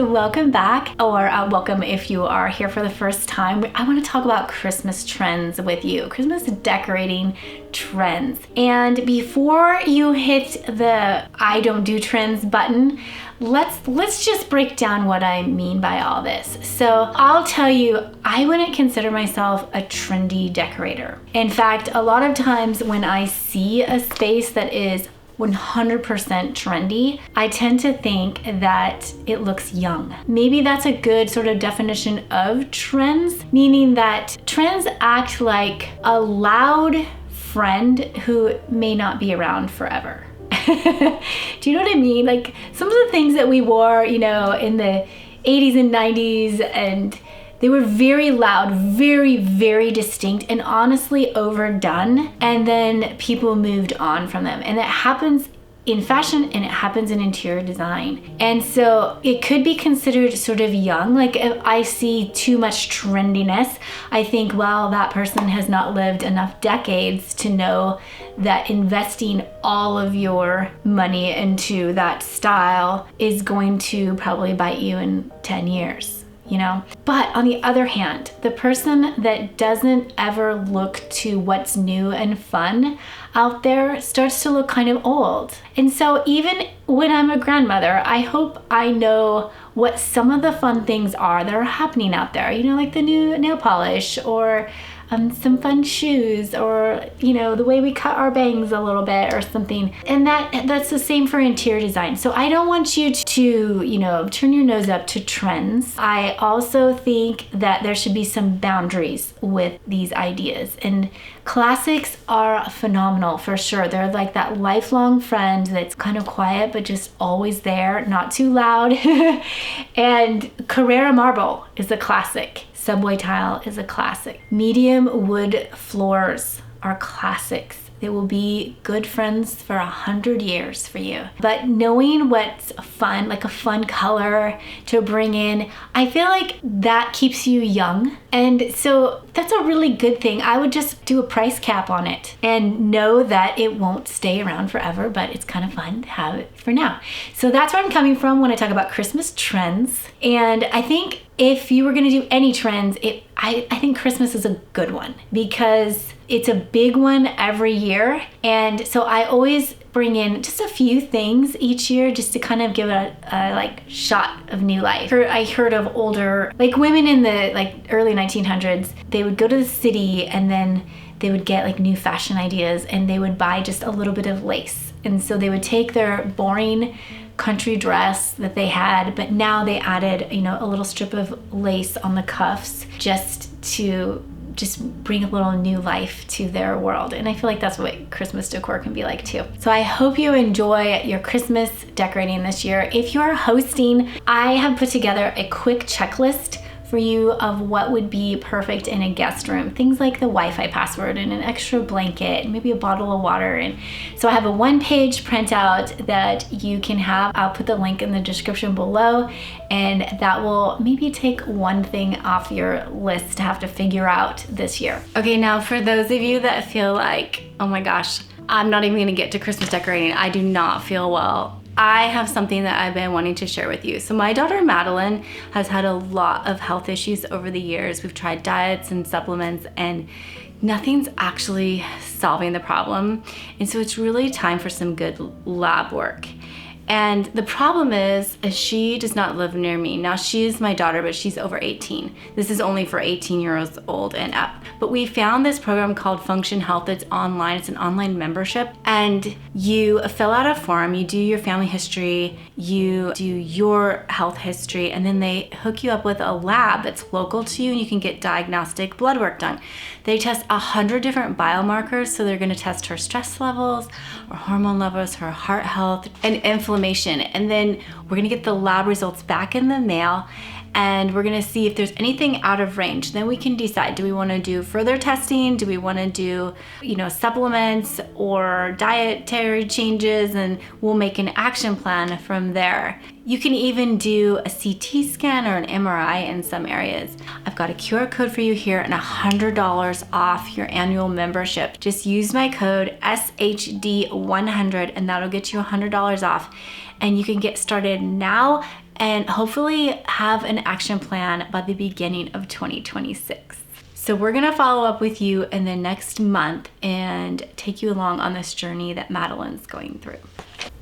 welcome back, or welcome if you are here for the first time. I want to talk about Christmas trends with you, Christmas decorating trends. And before you hit the I don't do trends button, let's just break down what I mean by all this. So I'll tell you, I wouldn't consider myself a trendy decorator. In fact, a lot of times when I see a space that is 100% trendy, I tend to think that it looks young. Maybe that's a good sort of definition of trends, meaning that trends act like a loud friend who may not be around forever. Do you know what I mean? Like some of the things that we wore, in the 80s and 90s, and they were very loud, very, very distinct, and honestly overdone. And then people moved on from them. And that happens in fashion and it happens in interior design. And so it could be considered sort of young. Like if I see too much trendiness, I think, well, that person has not lived enough decades to know that investing all of your money into that style is going to probably bite you in 10 years. But on the other hand, the person that doesn't ever look to what's new and fun out there starts to look kind of old. And so even when I'm a grandmother, I hope I know what some of the fun things are that are happening out there, like the new nail polish, or some fun shoes, or the way we cut our bangs a little bit or something. And that's the same for interior design. So I don't want you to turn your nose up to trends. I also think that there should be some boundaries with these ideas, and classics are phenomenal for sure. They're like that lifelong friend that's kind of quiet but just always there, not too loud. And Carrara marble is a classic. Subway tile is a classic. Medium wood floors are classics. They will be good friends for 100 years for you. But knowing what's fun, like a fun color to bring in, I feel like that keeps you young. And so that's a really good thing. I would just do a price cap on it and know that it won't stay around forever, but it's kind of fun to have it for now. So that's where I'm coming from when I talk about Christmas trends. And I think if you were going to do any trends, I think Christmas is a good one because it's a big one every year. And so I always bring in just a few things each year just to kind of give it a shot of new life. I heard of older, women in the early 1900s, they would go to the city and then they would get new fashion ideas and they would buy just a little bit of lace. And so they would take their boring country dress that they had, but now they added, a little strip of lace on the cuffs just to bring a little new life to their world. And I feel like that's what Christmas decor can be like too. So I hope you enjoy your Christmas decorating this year. If you're hosting, I have put together a quick checklist for you of what would be perfect in a guest room. Things like the Wi-Fi password and an extra blanket, maybe a bottle of water. And so I have a one-page printout that you can have. I'll put the link in the description below, and that will maybe take one thing off your list to have to figure out this year. Okay, now for those of you that feel like, oh my gosh, I'm not even gonna get to Christmas decorating, I do not feel well, I have something that I've been wanting to share with you. So my daughter Madeline has had a lot of health issues over the years. We've tried diets and supplements and nothing's actually solving the problem. And so it's really time for some good lab work. And the problem is she does not live near me. Now she is my daughter, but she's over 18. This is only for 18-year-olds and up. But we found this program called Function Health. It's online, it's an online membership. And you fill out a form, you do your family history, you do your health history, and then they hook you up with a lab that's local to you and you can get diagnostic blood work done. They test 100 different biomarkers. So they're gonna test her stress levels, her hormone levels, her heart health, and inflammation. And then we're gonna get the lab results back in the mail and we're gonna see if there's anything out of range. Then we can decide, do we wanna do further testing? Do we wanna do, supplements or dietary changes? And we'll make an action plan from there. You can even do a CT scan or an MRI in some areas. I've got a QR code for you here and $100 off your annual membership. Just use my code SHD100 and that'll get you $100 off. And you can get started now and hopefully have an action plan by the beginning of 2026. So we're gonna follow up with you in the next month and take you along on this journey that Madeline's going through.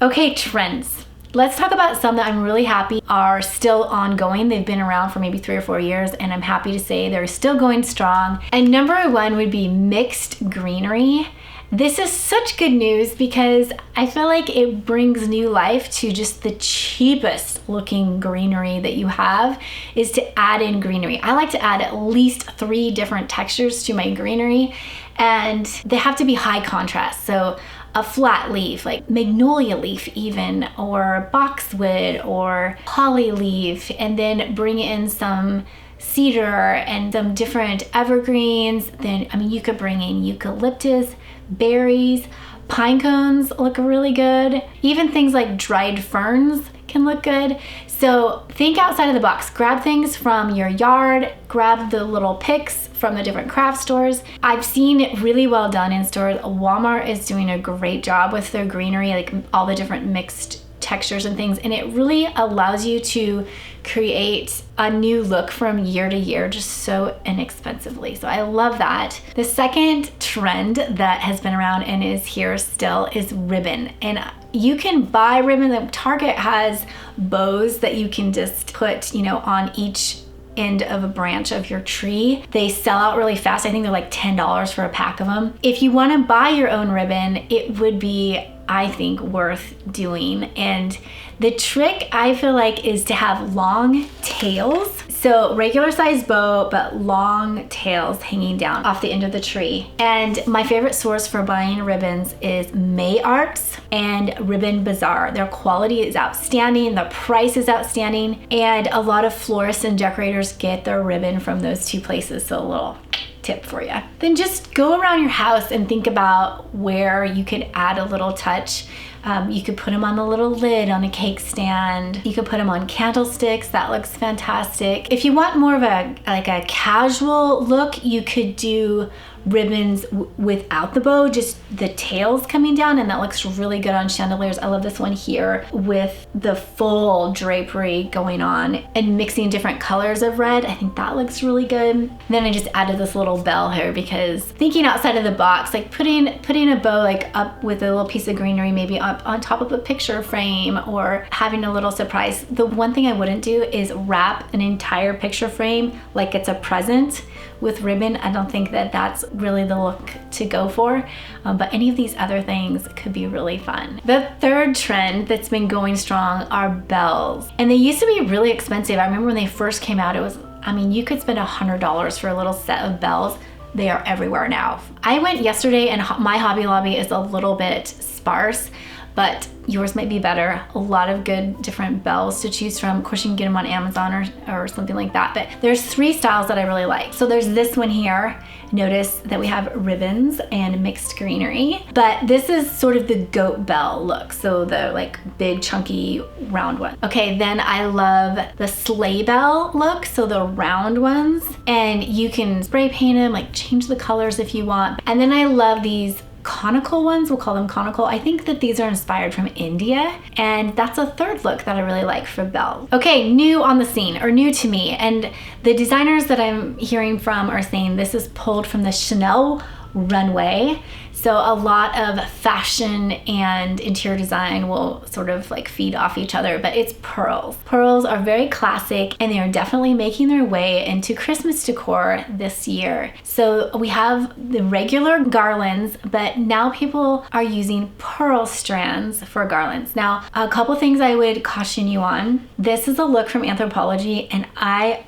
Okay, trends. Let's talk about some that I'm really happy are still ongoing. They've been around for maybe 3 or 4 years, and I'm happy to say they're still going strong. And number one would be mixed greenery. This is such good news because I feel like it brings new life to just the cheapest looking greenery that you have, is to add in greenery. I like to add at least 3 different textures to my greenery, and they have to be high contrast. So a flat leaf, like magnolia leaf even, or boxwood or holly leaf, and then bring in some cedar and some different evergreens. Then, I mean, you could bring in eucalyptus, berries, pine cones look really good. Even things like dried ferns can look good. So think outside of the box. Grab things from your yard, grab the little picks from the different craft stores. I've seen it really well done in stores. Walmart is doing a great job with their greenery, like all the different mixed textures and things, and it really allows you to create a new look from year to year just so inexpensively. So I love that. The second trend that has been around and is here still is ribbon. And you can buy ribbon. The Target has bows that you can just put, on each end of a branch of your tree. They sell out really fast. I think they're like $10 for a pack of them. If you want to buy your own ribbon, it would be, I think, worth doing. And the trick, I feel like, is to have long tails. So regular size bow, but long tails hanging down off the end of the tree. And my favorite source for buying ribbons is May Arts and Ribbon Bazaar. Their quality is outstanding, the price is outstanding, and a lot of florists and decorators get their ribbon from those 2 places. So a little tip for you. Then just go around your house and think about where you could add a little touch. You could put them on the little lid on a cake stand. You could put them on candlesticks. That looks fantastic. If you want more of a casual look, you could do ribbons without the bow, just the tails coming down, and that looks really good on chandeliers. I love this one here with the full drapery going on and mixing different colors of red. I think that looks really good. Then I just added this little bell here because thinking outside of the box, like putting a bow like up with a little piece of greenery, maybe up on top of a picture frame, or having a little surprise. The one thing I wouldn't do is wrap an entire picture frame like it's a present with ribbon. I don't think that that's really the look to go for, but any of these other things could be really fun. The third trend that's been going strong are bells, and they used to be really expensive. I remember when they first came out, you could spend $100 for a little set of bells. They are everywhere now. I went yesterday and my Hobby Lobby is a little bit sparse, but yours might be better. A lot of good different bells to choose from. Of course, you can get them on Amazon or something like that, but there's 3 styles that I really like. So there's this one here. Notice that we have ribbons and mixed greenery, but this is sort of the goat bell look. So the like big chunky round one. Okay, then I love the sleigh bell look. So the round ones, and you can spray paint them, like change the colors if you want. And then I love these conical ones, we'll call them conical. I think that these are inspired from India, and that's a third look that I really like for bells. Okay, new on the scene, or new to me, and the designers that I'm hearing from are saying this is pulled from the Chanel runway. So a lot of fashion and interior design will sort of like feed off each other, but it's pearls. Pearls are very classic, and they are definitely making their way into Christmas decor this year. So we have the regular garlands, but now people are using pearl strands for garlands. Now, a couple things I would caution you on. This is a look from Anthropologie, and I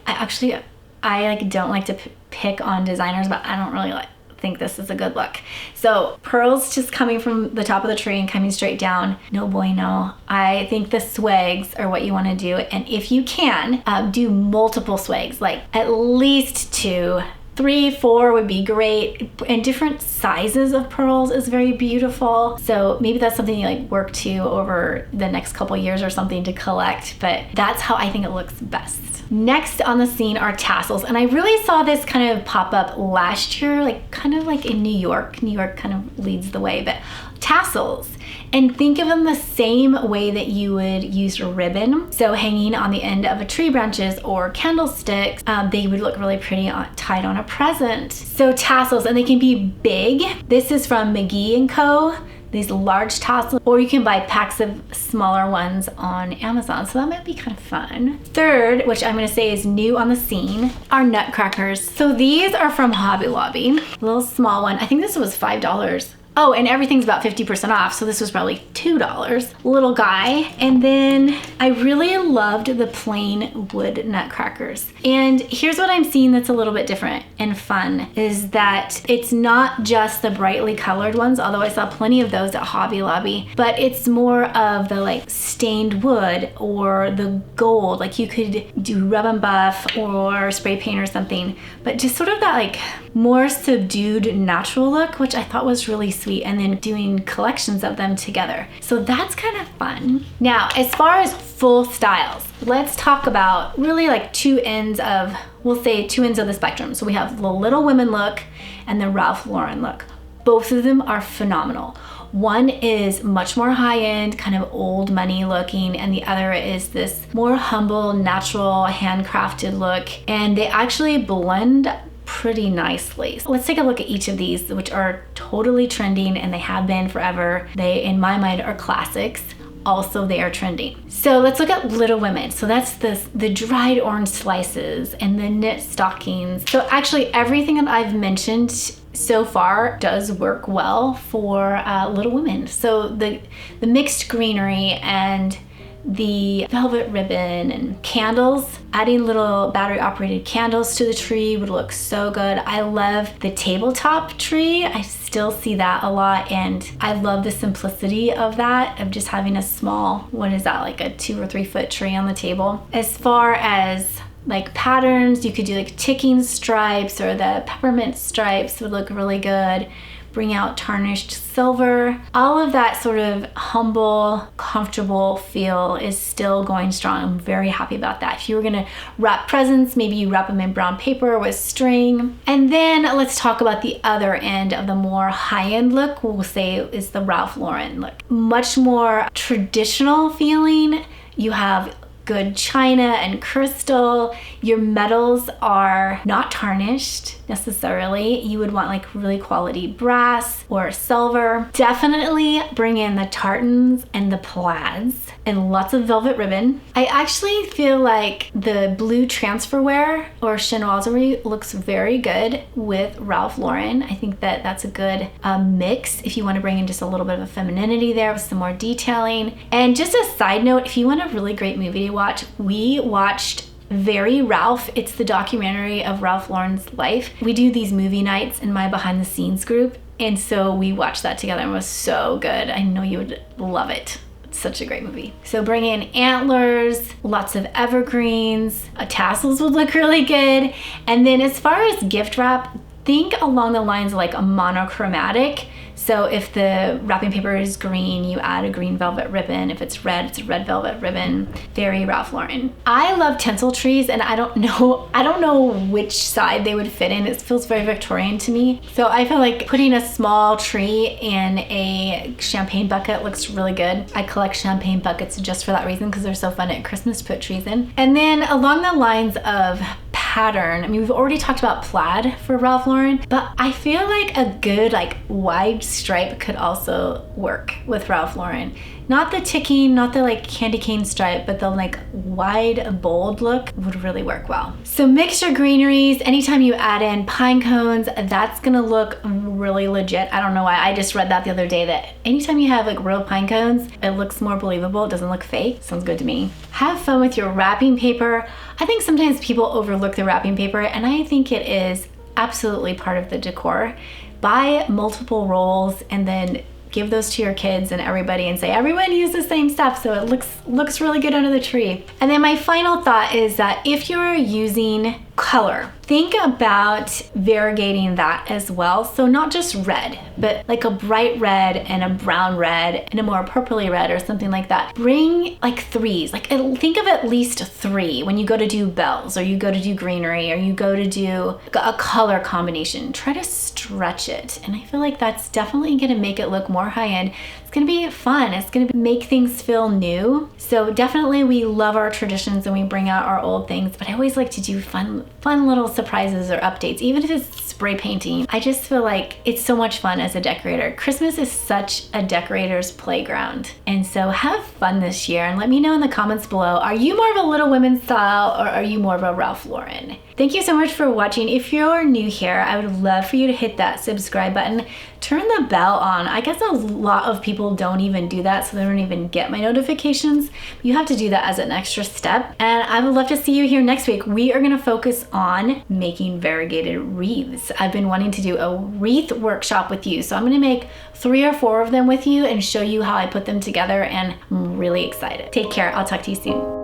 don't like to pick on designers, but I don't really think this is a good look. So pearls just coming from the top of the tree and coming straight down, no bueno. I think the swags are what you want to do, and if you can, do multiple swags, like at least 2, 3, 4 would be great, and different sizes of pearls is very beautiful. So maybe that's something you like work to over the next couple years or something to collect, but that's how I think it looks best. Next on the scene are tassels, and I really saw this kind of pop up last year, like kind of like in New York. New York kind of leads the way, but tassels. And think of them the same way that you would use ribbon. So hanging on the end of a tree branches or candlesticks, they would look really pretty tied on a present. So tassels, and they can be big. This is from McGee & Co. These large tassels, or you can buy packs of smaller ones on Amazon. So that might be kind of fun. Third, which I'm gonna say is new on the scene, are nutcrackers. So these are from Hobby Lobby, a little small one. I think this was $5. Oh, and everything's about 50% off, so this was probably $2. Little guy. And then I really loved the plain wood nutcrackers. And here's what I'm seeing that's a little bit different and fun, is that it's not just the brightly colored ones, although I saw plenty of those at Hobby Lobby, but it's more of the like stained wood or the gold. Like you could do rub and buff or spray paint or something, but just sort of that like more subdued natural look, which I thought was really sweet, and then doing collections of them together. So that's kind of fun. Now, as far as full styles, let's talk about really like two ends of, we'll say two ends of the spectrum. So we have the Little Women look and the Ralph Lauren look. Both of them are phenomenal. One is much more high-end, kind of old money looking, and the other is this more humble, natural, handcrafted look. And they actually blend pretty nicely. So let's take a look at each of these, which are totally trending and they have been forever. They, in my mind, are classics. Also, they are trending. So let's look at Little Women. So that's the dried orange slices and the knit stockings. So actually everything that I've mentioned so far does work well for Little Women. So the mixed greenery and the velvet ribbon and candles, adding little battery operated candles to the tree would look so good. I love the tabletop tree. I still see that a lot, and I love the simplicity of that, of just having a small, what is that, like a 2 or 3 foot tree on the table. As far as like patterns, you could do like ticking stripes, or the peppermint stripes would look really good. Bring out tarnished silver. All of that sort of humble, comfortable feel is still going strong. I'm very happy about that. If you were gonna wrap presents, maybe you wrap them in brown paper with string. And then let's talk about the other end of the more high-end look, we'll say is the Ralph Lauren look. Much more traditional feeling. You have good china and crystal. Your metals are not tarnished necessarily. You would want like really quality brass or silver. Definitely bring in the tartans and the plaids and lots of velvet ribbon. I actually feel like the blue transferwear or chinoiserie looks very good with Ralph Lauren. I think that that's a good mix if you want to bring in just a little bit of femininity there with some more detailing. And just a side note, if you want a really great movie to watch, we watched Very Ralph. It's the documentary of Ralph Lauren's life. We do these movie nights in my behind the scenes group, and so we watched that together and it was so good. I know you would love it. It's such a great movie. So bring in antlers, lots of evergreens, tassels would look really good. And then as far as gift wrap, think along the lines of like a monochromatic. So if the wrapping paper is green, you add a green velvet ribbon. If it's red, it's a red velvet ribbon. Very Ralph Lauren. I love tinsel trees, and I don't know which side they would fit in. It feels very Victorian to me. So I feel like putting a small tree in a champagne bucket looks really good. I collect champagne buckets just for that reason, because they're so fun at Christmas to put trees in. And then along the lines of pattern, I mean, we've already talked about plaid for Ralph Lauren, but I feel like a good like wide stripe could also work with Ralph Lauren. Not the ticking, not the like candy cane stripe, but the like wide, bold look would really work well. So mix your greeneries. Anytime you add in pine cones, that's gonna look really legit. I don't know why, I just read that the other day, that anytime you have like real pine cones, it looks more believable. It doesn't look fake. Sounds good to me. Have fun with your wrapping paper. I think sometimes people overlook the wrapping paper, and I think it is absolutely part of the decor. Buy multiple rolls and then give those to your kids and everybody and say, everyone use the same stuff so it looks really good under the tree. And then my final thought is that if you're using color. Think about variegating that as well. So not just red, but like a bright red and a brown red and a more purpley red or something like that. Bring like threes, like think of at least three when you go to do bells or you go to do greenery or you go to do a color combination. Try to stretch it. And I feel like that's definitely gonna make it look more high end. It's gonna be fun. It's gonna make things feel new. So definitely we love our traditions and we bring out our old things, but I always like to do fun little surprises or updates, even if it's spray painting. I just feel like it's so much fun as a decorator. Christmas is such a decorator's playground. And so have fun this year and let me know in the comments below, are you more of a Little Women style or are you more of a Ralph Lauren? Thank you so much for watching. If you're new here, I would love for you to hit that subscribe button. Turn the bell on. I guess a lot of people don't even do that, so they don't even get my notifications. You have to do that as an extra step. And I would love to see you here next week. We are gonna focus on making variegated wreaths. I've been wanting to do a wreath workshop with you, so I'm gonna make 3 or 4 of them with you and show you how I put them together, and I'm really excited. Take care. I'll talk to you soon.